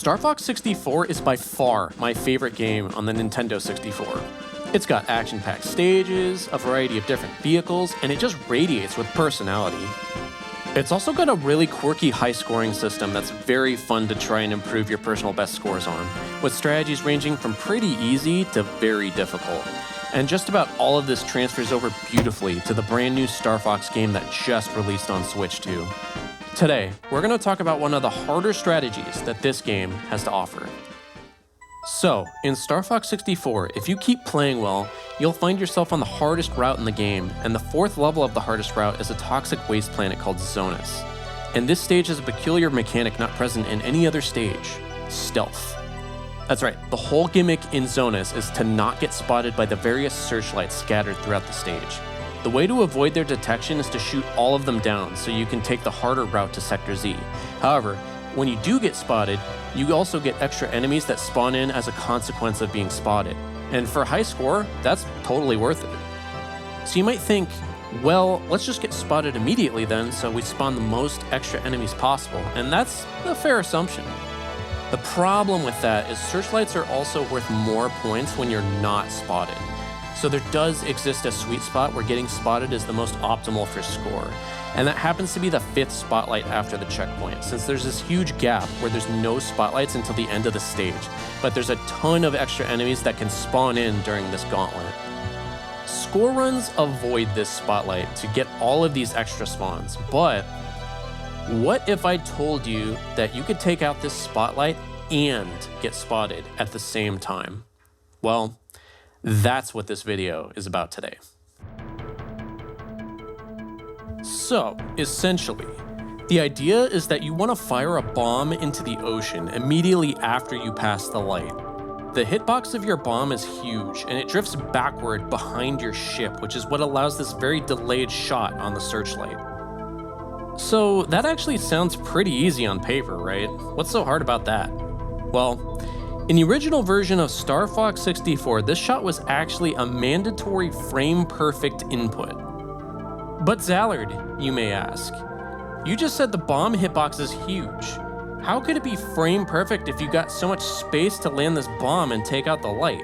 Starfox 64 is by far my favorite game on the Nintendo 64. It's got action-packed stages, a variety of different vehicles, and it just radiates with personality. It's also got a really quirky high scoring system that's very fun to try and improve your personal best scores on, with strategies ranging from pretty easy to very difficult. And just about all of this transfers over beautifully to the brand new Starfox game that just released on Switch 2. Today, we're going to talk about one of the harder strategies that this game has to offer. So, in Starfox 64, if you keep playing well, you'll find yourself on the hardest route in the game, and the fourth level of the hardest route is a toxic waste planet called Zonus. And this stage has a peculiar mechanic not present in any other stage: stealth. That's right, the whole gimmick in Zonus is to not get spotted by the various searchlights scattered throughout the stage. The way to avoid their detection is to shoot all of them down so you can take the harder route to Sector Z. However, when you do get spotted, you also get extra enemies that spawn in as a consequence of being spotted. And for a high score, that's totally worth it. So you might think, well, let's just get spotted immediately then so we spawn the most extra enemies possible, and that's a fair assumption. The problem with that is searchlights are also worth more points when you're not spotted. So there does exist a sweet spot where getting spotted is the most optimal for score. And that happens to be the 5th spotlight after the checkpoint, since there's this huge gap where there's no spotlights until the end of the stage, but there's a ton of extra enemies that can spawn in during this gauntlet. Score runs avoid this spotlight to get all of these extra spawns, but what if I told you that you could take out this spotlight and get spotted at the same time? Well, that's what this video is about today. So, essentially, the idea is that you want to fire a bomb into the ocean immediately after you pass the light. The hitbox of your bomb is huge, and it drifts backward behind your ship, which is what allows this very delayed shot on the searchlight. So that actually sounds pretty easy on paper, right? What's so hard about that? Well, in the original version of Starfox 64, this shot was actually a mandatory frame-perfect input. But Zallard, you may ask, you just said the bomb hitbox is huge. How could it be frame-perfect if you got so much space to land this bomb and take out the light?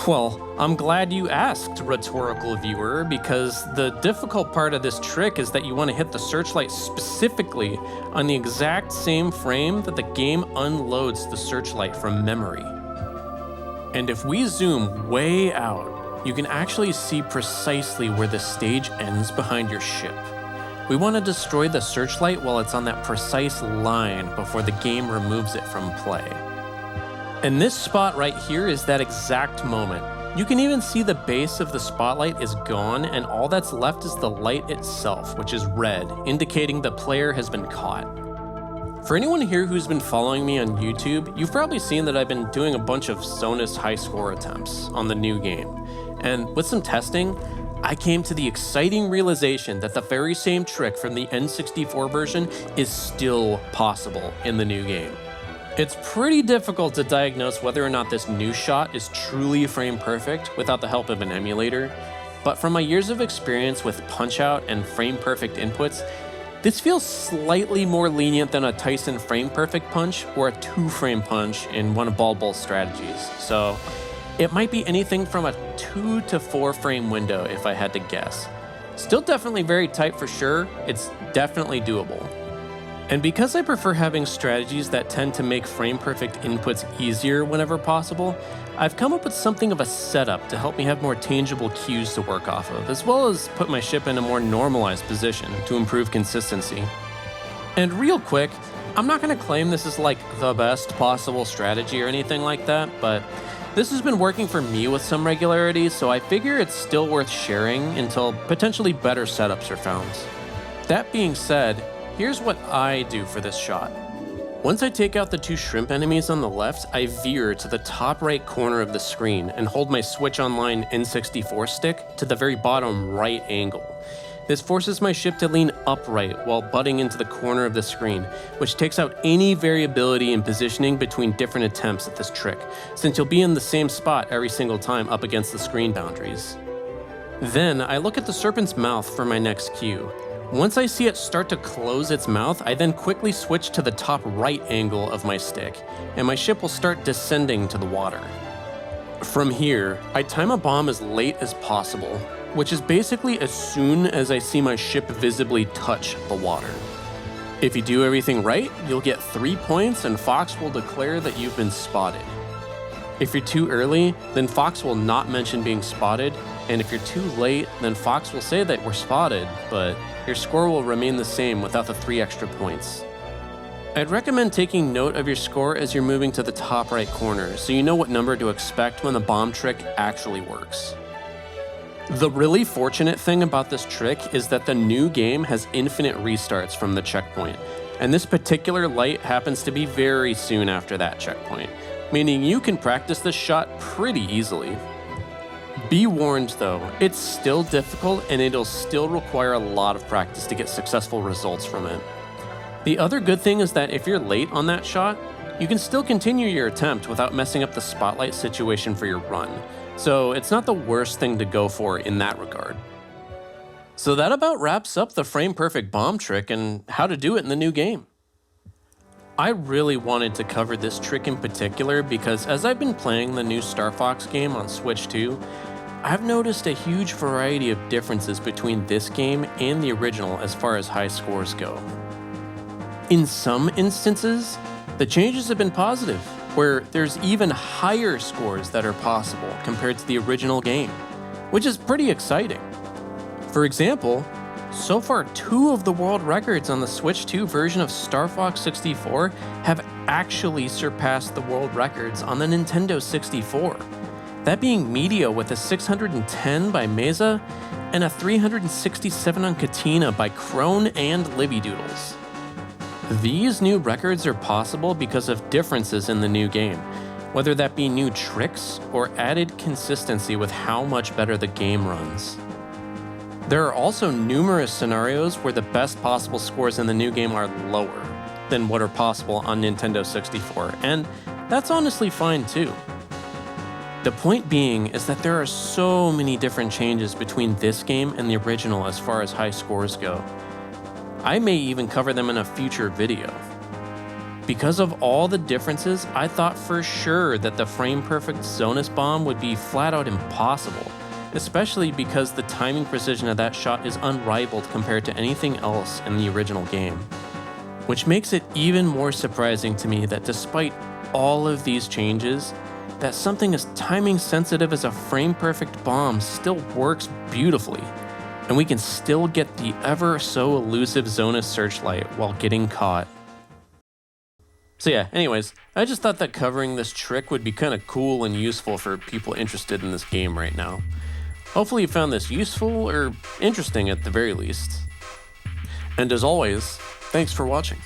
Well, I'm glad you asked, rhetorical viewer, because the difficult part of this trick is that you want to hit the searchlight specifically on the exact same frame that the game unloads the searchlight from memory. And if we zoom way out, you can actually see precisely where the stage ends behind your ship. We want to destroy the searchlight while it's on that precise line before the game removes it from play. And this spot right here is that exact moment. You can even see the base of the spotlight is gone, and all that's left is the light itself, which is red, indicating the player has been caught. For anyone here who's been following me on YouTube, you've probably seen that I've been doing a bunch of Zonus high score attempts on the new game. And with some testing, I came to the exciting realization that the very same trick from the N64 version is still possible in the new game. It's pretty difficult to diagnose whether or not this new shot is truly frame perfect without the help of an emulator, but from my years of experience with punch-out and frame perfect inputs, this feels slightly more lenient than a Tyson frame perfect punch or a 2-frame punch in one of Bald Bull's strategies. So it might be anything from a 2 to 4 frame window if I had to guess. Still definitely very tight for sure, it's definitely doable. And because I prefer having strategies that tend to make frame-perfect inputs easier whenever possible, I've come up with something of a setup to help me have more tangible cues to work off of, as well as put my ship in a more normalized position to improve consistency. And real quick, I'm not going to claim this is like the best possible strategy or anything like that, but this has been working for me with some regularity, so I figure it's still worth sharing until potentially better setups are found. That being said, here's what I do for this shot. Once I take out the 2 shrimp enemies on the left, I veer to the top right corner of the screen and hold my Switch Online N64 stick to the very bottom right angle. This forces my ship to lean upright while butting into the corner of the screen, which takes out any variability in positioning between different attempts at this trick, since you'll be in the same spot every single time up against the screen boundaries. Then I look at the serpent's mouth for my next cue. Once I see it start to close its mouth, I then quickly switch to the top right angle of my stick, and my ship will start descending to the water. From here, I time a bomb as late as possible, which is basically as soon as I see my ship visibly touch the water. If you do everything right, you'll get 3 points and Fox will declare that you've been spotted. If you're too early, then Fox will not mention being spotted, and if you're too late, then Fox will say that we're spotted, but your score will remain the same without the 3 extra points. I'd recommend taking note of your score as you're moving to the top right corner, so you know what number to expect when the bomb trick actually works. The really fortunate thing about this trick is that the new game has infinite restarts from the checkpoint, and this particular light happens to be very soon after that checkpoint, meaning you can practice this shot pretty easily. Be warned though, it's still difficult and it'll still require a lot of practice to get successful results from it. The other good thing is that if you're late on that shot, you can still continue your attempt without messing up the spotlight situation for your run, so it's not the worst thing to go for in that regard. So that about wraps up the frame perfect bomb trick and how to do it in the new game. I really wanted to cover this trick in particular because as I've been playing the new Starfox game on Switch 2, I've noticed a huge variety of differences between this game and the original as far as high scores go. In some instances, the changes have been positive, where there's even higher scores that are possible compared to the original game, which is pretty exciting. For example, so far 2 of the world records on the Switch 2 version of Starfox 64 have actually surpassed the world records on the Nintendo 64. That being Media with a 610 by Mesa and a 367 on Katina by Crone and Libby Doodles. These new records are possible because of differences in the new game, whether that be new tricks or added consistency with how much better the game runs. There are also numerous scenarios where the best possible scores in the new game are lower than what are possible on Nintendo 64, and that's honestly fine too. The point being is that there are so many different changes between this game and the original as far as high scores go. I may even cover them in a future video. Because of all the differences, I thought for sure that the frame perfect Zonus bomb would be flat out impossible, especially because the timing precision of that shot is unrivaled compared to anything else in the original game. Which makes it even more surprising to me that despite all of these changes, that something as timing sensitive as a frame perfect bomb still works beautifully, and we can still get the ever so elusive Zonus searchlight while getting caught. So yeah, anyways, I just thought that covering this trick would be kind of cool and useful for people interested in this game right now. Hopefully you found this useful or interesting at the very least. And as always, thanks for watching.